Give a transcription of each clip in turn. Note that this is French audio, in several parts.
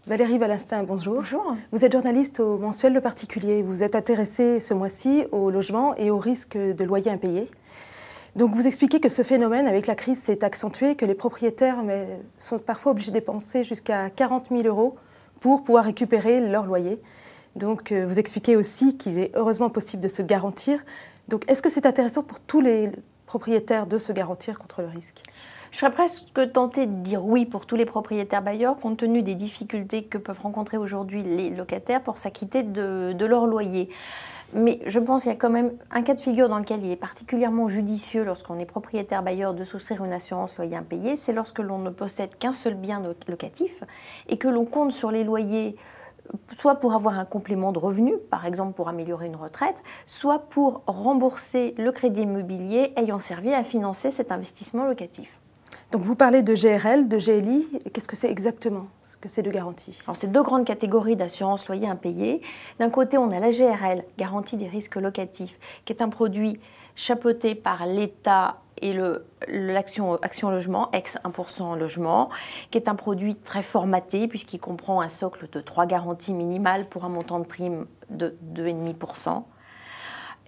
Valérie Valenstein, bonjour. Bonjour. Vous êtes journaliste au mensuel Le Particulier. Vous êtes intéressée ce mois-ci au logement et au risque de loyer impayé. Donc vous expliquez que ce phénomène avec la crise s'est accentué, que les propriétaires sont parfois obligés de dépenser jusqu'à 40 000 € pour pouvoir récupérer leur loyer. Donc vous expliquez aussi qu'il est heureusement possible de se garantir. Donc est-ce que c'est intéressant pour tous les propriétaires de se garantir contre le risque ? Je serais presque tentée de dire oui pour tous les propriétaires bailleurs, compte tenu des difficultés que peuvent rencontrer aujourd'hui les locataires pour s'acquitter de leur loyer. Mais je pense qu'il y a quand même un cas de figure dans lequel il est particulièrement judicieux lorsqu'on est propriétaire bailleur de souscrire une assurance loyer impayé, c'est lorsque l'on ne possède qu'un seul bien locatif et que l'on compte sur les loyers soit pour avoir un complément de revenu, par exemple pour améliorer une retraite, soit pour rembourser le crédit immobilier ayant servi à financer cet investissement locatif. Donc vous parlez de GRL, de GLI, qu'est-ce que c'est exactement ce que c'est de garantie? Alors c'est deux grandes catégories d'assurance loyer impayé. D'un côté, on a la GRL, garantie des risques locatifs, qui est un produit chapeauté par l'État et l'Action Logement, ex-1% logement, qui est un produit très formaté puisqu'il comprend un socle de 3 garanties minimales pour un montant de prime de 2,5%.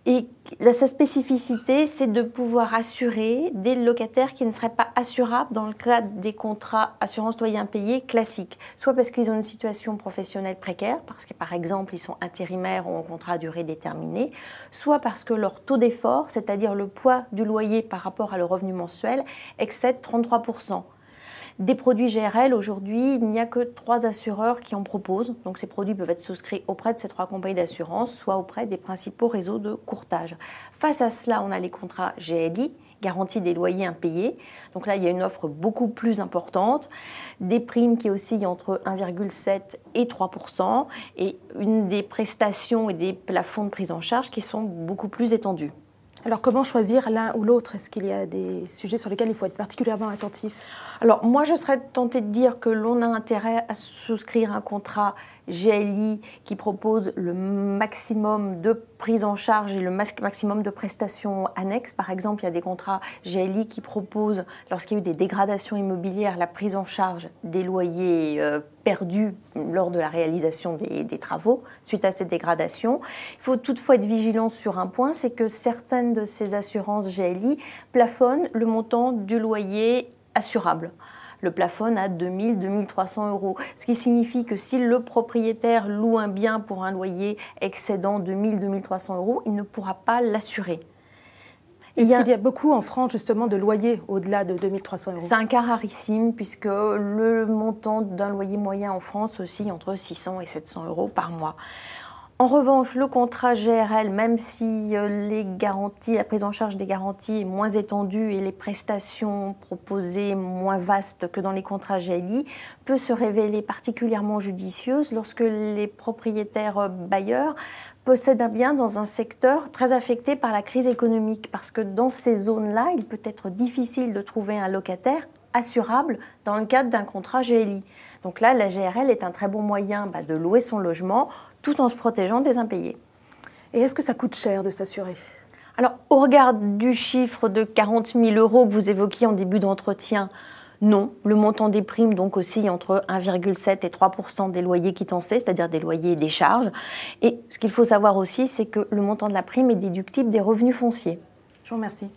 Et sa spécificité, c'est de pouvoir assurer des locataires qui ne seraient pas assurables dans le cadre des contrats assurance loyer impayé classiques. Soit parce qu'ils ont une situation professionnelle précaire, parce que par exemple ils sont intérimaires ou en contrat à durée déterminée, soit parce que leur taux d'effort, c'est-à-dire le poids du loyer par rapport à leur revenu mensuel, excède 33%. Des produits GRL, aujourd'hui, il n'y a que 3 assureurs qui en proposent. Donc ces produits peuvent être souscrits auprès de ces 3 compagnies d'assurance, soit auprès des principaux réseaux de courtage. Face à cela, on a les contrats GLI, garantie des loyers impayés. Donc là, il y a une offre beaucoup plus importante, des primes qui oscillent entre 1,7 et 3%, et une des prestations et des plafonds de prise en charge qui sont beaucoup plus étendus. Alors comment choisir l'un ou l'autre? Est-ce qu'il y a des sujets sur lesquels il faut être particulièrement attentif? Alors moi je serais tentée de dire que l'on a intérêt à souscrire un contrat GLI qui propose le maximum de prise en charge et le maximum de prestations annexes. Par exemple, il y a des contrats GLI qui proposent, lorsqu'il y a eu des dégradations immobilières, la prise en charge des loyers perdus lors de la réalisation des travaux suite à ces dégradations. Il faut toutefois être vigilant sur un point, c'est que certaines de ces assurances GLI plafonnent le montant du loyer assurable. Le plafonne à 2 000, 2 300 €. Ce qui signifie que si le propriétaire loue un bien pour un loyer excédant 2 000, 2 300 €, il ne pourra pas l'assurer. Est-ce qu'il y a beaucoup en France justement de loyers au-delà de 2 300 €? C'est un cas rarissime puisque le montant d'un loyer moyen en France oscille entre 600 et 700 € par mois. En revanche, le contrat GRL, même si les garanties, la prise en charge des garanties est moins étendue et les prestations proposées moins vastes que dans les contrats GLI, peut se révéler particulièrement judicieuse lorsque les propriétaires bailleurs possèdent un bien dans un secteur très affecté par la crise économique. Parce que dans ces zones-là, il peut être difficile de trouver un locataire assurable dans le cadre d'un contrat GLI. Donc là, la GRL est un très bon moyen de louer son logement tout en se protégeant des impayés. Et est-ce que ça coûte cher de s'assurer? Alors, au regard du chiffre de 40 000 € que vous évoquiez en début d'entretien, non. Le montant des primes donc oscille entre 1,7 et 3% des loyers quittancés, c'est-à-dire des loyers et des charges. Et ce qu'il faut savoir aussi, c'est que le montant de la prime est déductible des revenus fonciers. Je vous remercie.